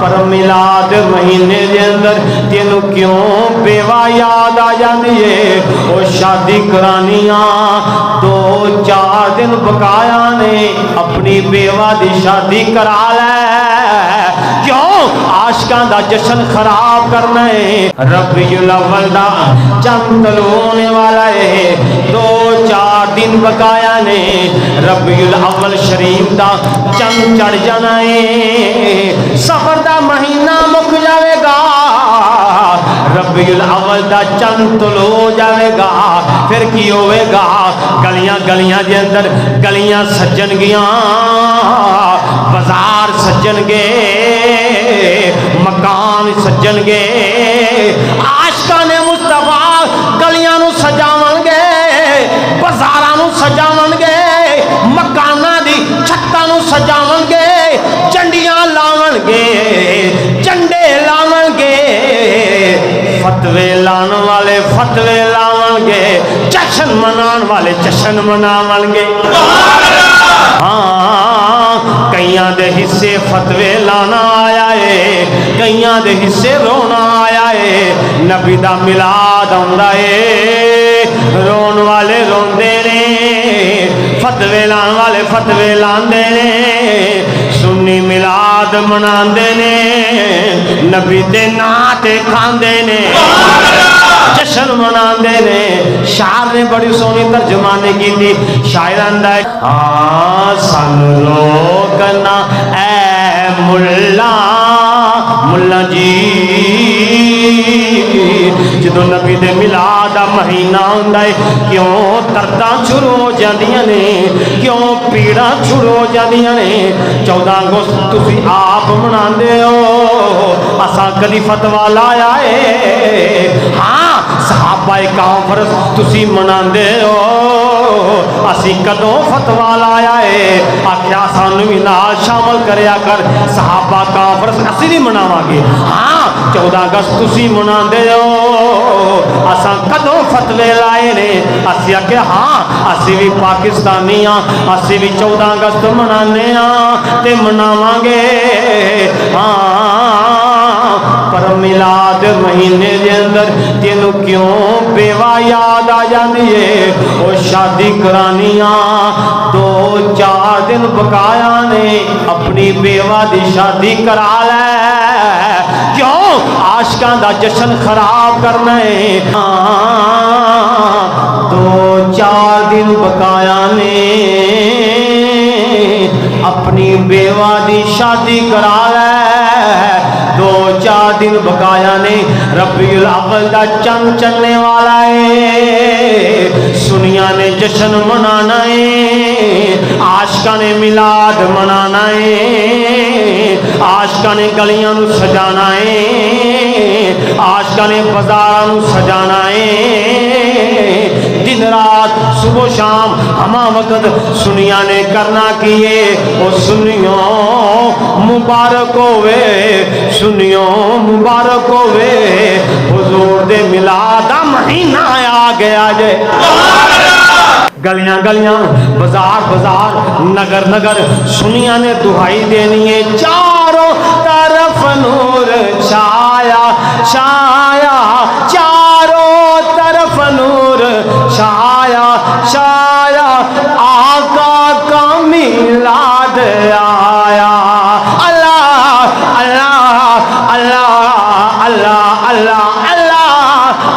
پر میلاد مہینے دے اندر تینو کیوں بیوہ یاد آ جاندی ہے؟ او شادی کرانیاں 2-4 دن بقایا نے اپنی بیوہ دی شادی کرا لے، کیوں عاشقاں دا جشن خراب کرنا ہے؟ ربیع الاول دا چند ہونے والا ہے، 2-4 دن بقایا نے ربیع الاول شریف دا چند چڑھ جانا ہے، سفر دا مہینہ مک جاوے گا، ربیع الاول دا چند طلوع ہو جاوے گا، پھر کی ہوئے گا؟ گلیاں گلیاں دے اندر گلیاں سجن گیاں، بازار سجن گے، مکان سجن گے، عاشقاں نے مصطفیٰ گلیاں نو سجاون گے، بازاراں نو سجاون گے، مکاناں دی چھتاں نو سجاون گے، چنڈیاں لاون گے، چنڈے لاون گے، فتوے لان والے فتوے لاون گے، جشن منان والے جشن مناون گے۔ ہاں کئیاں دے حصے فتوے لانا آیا ہے، کئیاں دے حصے رونا آیا ہے، نبی دا میلاد آندا ہے، رون والے روندے نے، فتوے لان والے فتوے لاندے نے، سنی میلاد مناندے نے، نبی دے ناں تے کھاندے نے، جشن مناندے نے۔ شاعر نے بڑی سونی ترجمانی کی تھی، شاعر آندا ہے سن روکنا اے ملا ملا جی، جدو نبی دے میلاد دا مہینہ ہوندا ہے کیوں درداں شروع ہو جاندیاں نے، کیوں پیڑاں شروع ہو جاندیاں نے؟ 14 اگست تسی آپ مناندے ہو، اساں کدی فتوا لایا ہے؟ ہاں صحابہ کانفرنس تسی مناندے ہو، اسی کدوں فتوا لایا ہے؟ آکھیا سانو بھی نال شامل کریا کر، صحابہ کانفرنس اسی بھی مناواں گے۔ ہاں 14 اگست تسی مناندے ہو، اساں کدوں فتوے لائے نے؟ اسی آکھیا ہاں اسی بھی پاکستانی ہاں، اسی بھی 14 اگست منانے ہاں تے مناواں گے۔ ہاں پر میلاد مہینے دے اندر تینو کیوں بیوہ یاد آ جاندی ہے؟ او شادی کرانیاں 2-4 دن بقایا نے اپنی بیوہ دی شادی کرا لے، کیوں عاشقاں دا جشن خراب کرنا ہے؟ 2-4 دن بقایا نے اپنی بیوہ دی شادی کرا لے، 2-4 دن بقایا نے ربیع الاول دا چند چلنے والا ہے، سنیا نے جشن منانا ہے، عاشقاں نے میلاد منانا ہے، عاشقاں نے گلیاں نو سجانا ہے، عاشقاں نے بازاراں نو سجانا ہے، دن رات صبح شام ہما وقت سنیا نے کرنا کیے، او سنیوں مبارک ہوئے، سنیوں مبارک ہوئے، حضور دے میلاد دا مہینہ آ گیا جے۔ گلیاں گلیاں بازار بازار نگر نگر سنیا نے دہائی دینی ہے، چاروں طرف نور چھایا چھایا، چاروں طرف نور چھایا چھایا، آقا کا میلاد آیا، اللہ اللہ اللہ اللہ اللہ اللہ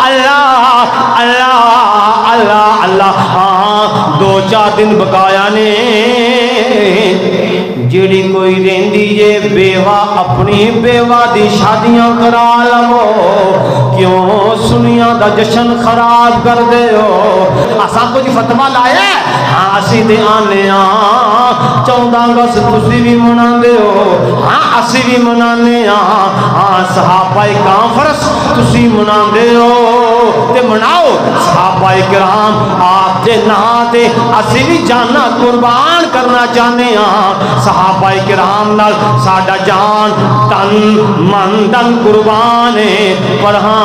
اللہ اللہ اللہ اللہ۔ ہاں 2-4 دن بقایا نے، جیڑی کوئی رہندی جے بیوہ اپنی بیوہ دی شادیاں کرا لو، کیوں سنیا دا جشن خراب کر دے ہو؟ اساں کچھ فتوا لایا ہے؟ ہاں اسی تے آنے ہاں 14 اگست تسی بھی مناندے ہو، ہاں اسی بھی منانے ہاں صحابہ کانفرنس تسی مناندے ہو تے مناؤ، صحابہ کرام آپ دے نام تے اسی بھی جانا قربان کرنا چاہنے ہاں، صحابہ کرام نال ساڈا جان تن من دن قربان ہے، پر ہاں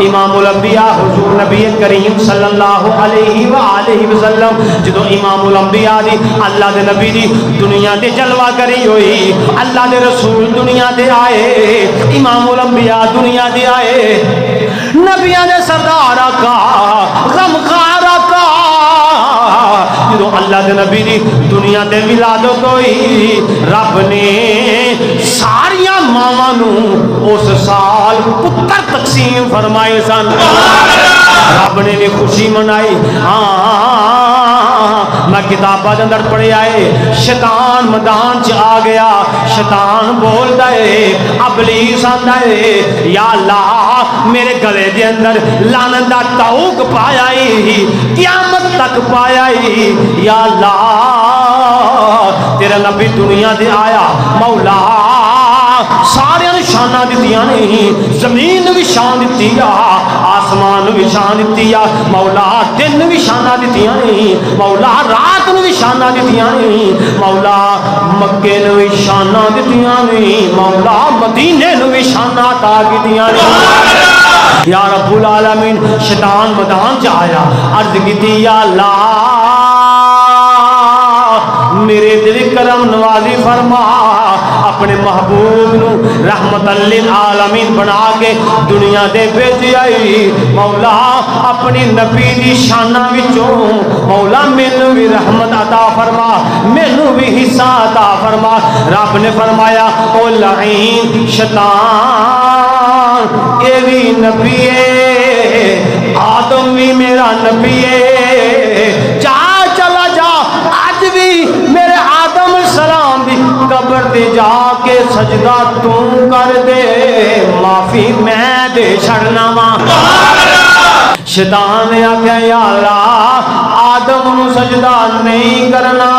امام الانبیاء حضور نبی کریم صلی اللہ علیہ وآلہ وسلم جدو امام الانبیاء دی اللہ دے نبی دی دنیا دے جلوہ کری ہوئی اللہ دے رسول دنیا دے آئے امام الانبیاء دنیا دے آئے نبیاں دے سردار آقا غمخوار آقا جدو اللہ دے نبی دی دنیا دے ولادت ہوئی رب نے ساریاں ماواں نو اس سال پتر تقسیم فرمائے سن رب نے بھی خوشی منائی میں کتاباں دے اندر پڑھے آئے شیطان میدان چ آ گیا شیطان بولدا ہے ابلیس آندا ہے یا اللہ میرے گلے دے اندر لعنت دا ٹوک پایا ہی قیامت تک پایا ہی یا اللہ تیرا نبی دنیا دے آیا مولا سارے شانہ دیتیاں نہیں زمین بھی شان دیتی آسمان بھی شان دیتی مولا دن بھی شانہ دیتیاں نہیں مولا رات بھی شانہ دیتیاں نہیں مولا مکے نے بھی شانہ دیتیاں نہیں مولا مدینے نے بھی شانہ عطا کیتیاں نہیں یا رب العالمین شیطان میدان چ آیا عرض کیتی یا اللہ میرے دل کرم نوازی فرما اپنے محبوب نو رحمت للعالمین بنا کے دنیا دے بھیج آئی مولا اپنی نبی دی شانہ وچوں مولا مینوں بھی رحمت عطا فرما مینوں بھی حصہ عطا فرما رب نے فرمایا او لعین شیطان اے بھی نبی ہے آدم بھی میرا نبی ہے جا چلا جا آج بھی میرے آدم السلام دی قبر دے جا کے سجدہ تو کر دے معافی میں دے چھڑنا ماں شیطان نے آکھیا یا اللہ آدم نو سجدہ نہیں کرنا